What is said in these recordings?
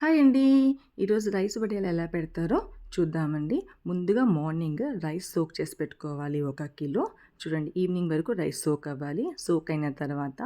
Hi అండి. ఈరోజు rice వడియాలు ఎలా పెడతారో చూద్దామండి. ముందుగా మార్నింగ్ రైస్ సోక్ చేసి పెట్టుకోవాలి 1 కిలో. చూడండి ఈవినింగ్ వరకు రైస్ సోక్ అవ్వాలి. సోక్ అయిన తర్వాత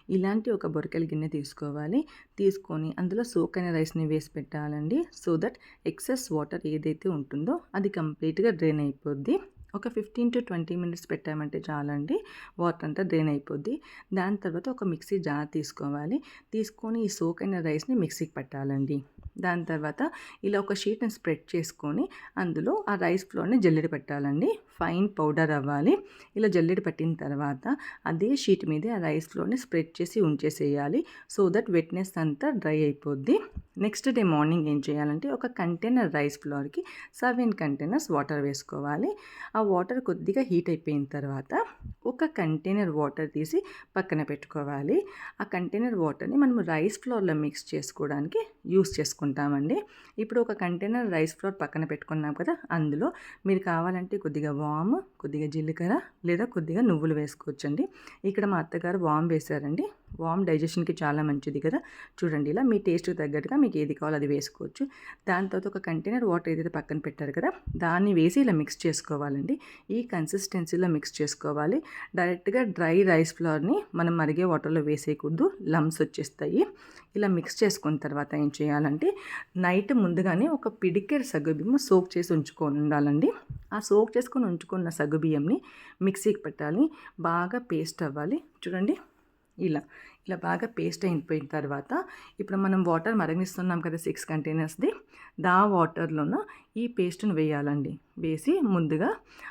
ఇలాంటి ఒక బొరకెల గిన్నె తీసుకోవాలి. తీసుకొని అందులో సోక్ అయిన రైస్‌ని వేసి పెట్టాలండి. సో దట్ ఎక్సెస్ వాటర్ ఏదైతే ఉంటుందో అది కంప్లీట్‌గా డ్రైన్ అయిపోద్ది. ఒక 15-20 మినిట్స్ పెట్టామంటే చాలండి. వాటర్ అంతా డ్రైన్ అయిపోద్ది. దాని తర్వాత ఒక మిక్సీ జార్ తీసుకోవాలి. తీసుకొని ఈ సోక్ అయిన రైస్‌ని మిక్సీకి పట్టాలండి. దాని తర్వాత ఇలా ఒక షీట్‌ని స్ప్రెడ్ చేసుకొని అందులో ఆ రైస్ ఫ్లోర్‌ని జల్లెడ పట్టాలండి. ఫైన్ పౌడర్ అవ్వాలి. ఇలా జల్లెడ పట్టిన తర్వాత అదే షీట్ మీదే ఆ రైస్ ఫ్లోర్‌ని స్ప్రెడ్ చేసి ఉంచేసేయాలి. సో దట్ వెట్‌నెస్ అంతా డ్రై అయిపోద్ది. నెక్స్ట్ డే మార్నింగ్ ఏం చేయాలంటే ఒక కంటైనర్ రైస్ ఫ్లోర్‌కి 7 కంటైనర్స్ వాటర్ వేసుకోవాలి. ఆ వాటర్ కొద్దిగా హీట్ అయిపోయిన తర్వాత ఒక కంటైనర్ వాటర్ తీసి పక్కన పెట్టుకోవాలి. ఆ కంటైనర్ వాటర్‌ని మనం రైస్ ఫ్లోర్‌లో మిక్స్ చేసుకోవడానికి యూస్ చేసుకుంటామండి. ఇప్పుడు ఒక కంటైనర్ రైస్ ఫ్లోర్ పక్కన పెట్టుకున్నాం కదా! అందులో మీరు కావాలంటే కొద్దిగా వాము, కొద్దిగా జీలకర్ర లేదా కొద్దిగా నువ్వులు వేసుకోవచ్చండి. ఇక్కడ మా అత్తగారు వాము వేశారండి. వాము డైజెషన్‌కి చాలా మంచిది కదా! చూడండి ఇలా మీ టేస్ట్‌కి తగ్గట్టుగా మీకు ఏది కావాలో అది వేసుకోవచ్చు. దాని తర్వాత ఒక కంటైనర్ వాటర్ ఏదైతే పక్కన పెట్టారు కదా! దాన్ని వేసి ఇలా మిక్స్ చేసుకోవాలండి. ఈ కన్సిస్టెన్సీలో మిక్స్ చేసుకోవాలి. డైరెక్ట్‌గా డ్రై రైస్ ఫ్లోర్‌ని మనం మరిగే వాటర్‌లో వేసేయకూడదు. లంప్స్ వచ్చేస్తాయి. ఇలా మిక్స్ చేసుకున్న తర్వాత ఏం చేయాలంటే నైట్ ముందుగానే ఒక పిడికెడు సగ్గుబియ్యం సోక్ చేసి ఉంచుకొని ఉండాలండి. ఆ సోక్ చేసుకొని ఉంచుకున్న సగ్గుబియ్యంని మిక్సీకి పెట్టాలి. బాగా పేస్ట్ అవ్వాలి. చూడండి ఇలా. ఇలా బాగా పేస్ట్ అయిపోయిన తర్వాత ఇప్పుడు మనం వాటర్ మరగనిస్తున్నాం కదా 6 కంటైనర్స్‌ది. వాటర్‌లోన ఈ పేస్ట్‌ని వేయాలండి. వేసి ముందుగా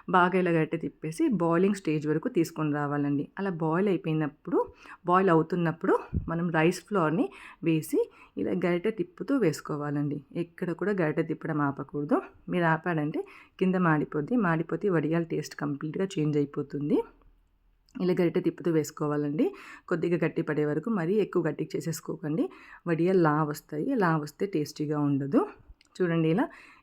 బాగా ఇలా గరిటె తిప్పేసి బాయిలింగ్ స్టేజ్ వరకు తీసుకొని రావాలండి. అలా బాయిల్ అవుతున్నప్పుడు మనం రైస్ ఫ్లోర్‌ని వేసి ఇలా గరిటె తిప్పుతూ వేసుకోవాలండి. ఎక్కడ కూడా గరిటె తిప్పడం ఆపకూడదు. మీరు ఆపాడంటే కింద మాడిపోద్ది. మాడిపోతే వడియాల టేస్ట్ కంప్లీట్‌గా చేంజ్ అయిపోతుంది. ఇలా గరిటె తిప్పుతూ వేసుకోవాలండి. కొద్దిగా గట్టి పడే వరకు మరీ ఎక్కువ గట్టిగా చేసేసుకోకండి. వడియాలు వస్తాయి. వస్తే టేస్టీగా ఉండదు. చూడండి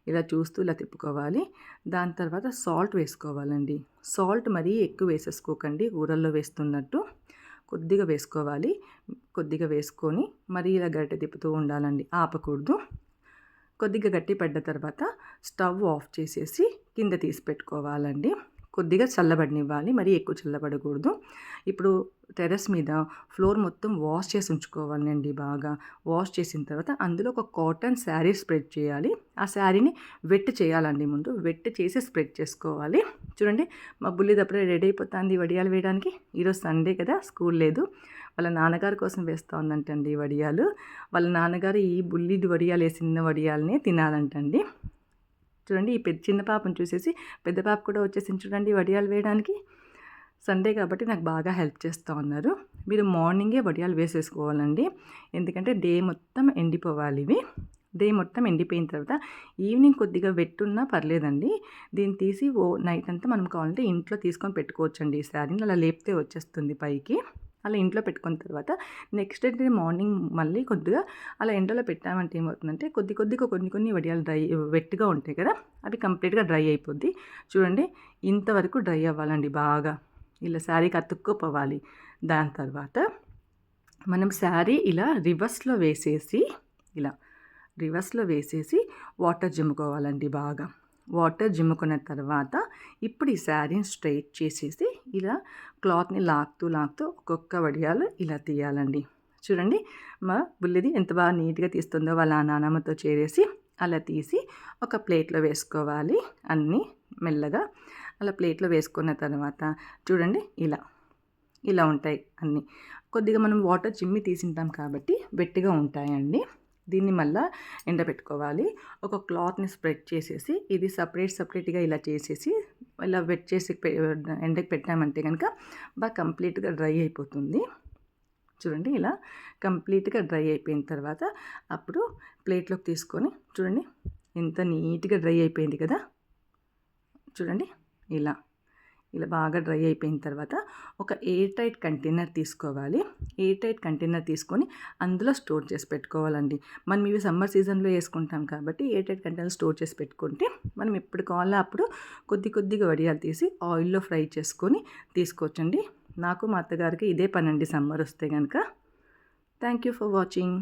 ఇలా చూస్తూ ఇలా తిప్పుకోవాలి. దాని తర్వాత సాల్ట్ వేసుకోవాలండి. సాల్ట్ మరీ ఎక్కువ వేసేసుకోకండి ఊరల్లో వేస్తున్నట్టు. కొద్దిగా వేసుకోవాలి. కొద్దిగా వేసుకొని మరీ ఇలా గరిటె తిప్పుతూ ఉండాలండి. ఆపకూడదు. కొద్దిగా గట్టి పడ్డ తర్వాత స్టవ్ ఆఫ్ చేసేసి కింద తీసి పెట్టుకోవాలండి. కొద్దిగా చల్లబడనివ్వాలి. మరీ ఎక్కువ చల్లబడకూడదు. ఇప్పుడు టెర్రస్ మీద ఫ్లోర్ మొత్తం వాష్ చేసి ఉంచుకోవాలండి బాగా. వాష్ చేసిన తర్వాత అందులో ఒక కాటన్ శారీ స్ప్రెడ్ చేయాలి. ఆ శారీని వెట్ చేయాలండి ముందు. వెట్ చేసి స్ప్రెడ్ చేసుకోవాలి. చూడండి మా బుల్లిది అప్పుడే రెడీ అయిపోతుంది వడియాలు వేయడానికి. ఈరోజు సండే కదా స్కూల్ లేదు. వాళ్ళ నాన్నగారి కోసం వేస్తూ ఉందంటండి వడియాలు. వాళ్ళ నాన్నగారు ఈ బుల్లిది వడియాలు వేసిన వడియాలనే తినాలంటండి. చూడండి ఈ చిన్న పాపను చూసేసి పెద్ద పాప కూడా వచ్చేసింది చూడండి వడియాలు వేయడానికి. సండే కాబట్టి నాకు బాగా హెల్ప్ చేస్తూ ఉన్నారు. మీరు మార్నింగే వడియాలు వేసేసుకోవాలండి. ఎందుకంటే డే మొత్తం ఎండిపోవాలి ఇవి. డే మొత్తం ఎండిపోయిన తర్వాత ఈవినింగ్ కొద్దిగా వెట్టున్నా పర్లేదండి. దీన్ని తీసి నైట్ అంతా మనం కావాలంటే ఇంట్లో తీసుకొని పెట్టుకోవచ్చండి. ఈ శారీని అలా లేపితే వచ్చేస్తుంది పైకి. అలా ఇంట్లో పెట్టుకున్న తర్వాత నెక్స్ట్ డే మార్నింగ్ మళ్ళీ కొద్దిగా అలా ఎండలో పెట్టామంటే ఏమవుతుందంటే కొద్దిగా కొన్ని వడియాలు వెట్గా ఉంటాయి కదా అవి కంప్లీట్గా డ్రై అయిపోద్ది. చూడండి ఇంతవరకు డ్రై అవ్వాలండి బాగా. ఇలా శారీకి అతుక్కుపోవాలి. దాని తర్వాత మనం శారీ ఇలా రివర్స్లో వేసేసి వాటర్ జిమ్ముకోవాలండి బాగా. వాటర్ జిమ్ముకున్న తర్వాత ఇప్పుడు ఈ శారీని స్ట్రైట్ చేసేసి ఇలా క్లాత్ని లాగుతూ ఒక్కొక్క వడియాలు ఇలా తీయాలండి. చూడండి మా బుల్లిది ఎంత బాగా నీట్గా తీస్తుందో వాళ్ళ నానమ్మతో చేరేసి అలా తీసి ఒక ప్లేట్లో వేసుకోవాలి. అన్నీ మెల్లగా అలా ప్లేట్లో వేసుకున్న తర్వాత చూడండి ఇలా ఉంటాయి అన్నీ. కొద్దిగా మనం వాటర్ చిమ్మి తీసింటాం కాబట్టి వెట్టిగా ఉంటాయండి. దీన్ని మళ్ళీ ఎండబెట్టుకోవాలి. ఒక క్లాత్ని స్ప్రెడ్ చేసేసి ఇది సపరేట్గా ఇలా చేసేసి ఇలా వెట్ చేసి ఎండకి పెట్టామంటే కనుక బాగా కంప్లీట్గా డ్రై అయిపోతుంది. చూడండి ఇలా కంప్లీట్గా డ్రై అయిపోయిన తర్వాత అప్పుడు ప్లేట్లోకి తీసుకొని చూడండి ఎంత నీట్గా డ్రై అయిపోయింది కదా. చూడండి ఇలా బాగా డ్రై అయిపోయిన తర్వాత ఒక ఎయిర్ టైట్ కంటైనర్ తీసుకోవాలి. ఎయిర్ టైట్ కంటైనర్ తీసుకొని అందులో స్టోర్ చేసి పెట్టుకోవాలండి. మనం ఇవి సమ్మర్ సీజన్లో వేసుకుంటాం కాబట్టి ఎయిర్ టైట్ కంటైనర్ స్టోర్ చేసి పెట్టుకుంటే మనం ఎప్పుడు కావాలో అప్పుడు కొద్దిగా వడియాలు తీసి ఆయిల్లో ఫ్రై చేసుకొని తీసుకోవచ్చండి. నాకు మా అత్తగారికి ఇదే పనండి సమ్మర్ వస్తే కనుక. Thank you for watching.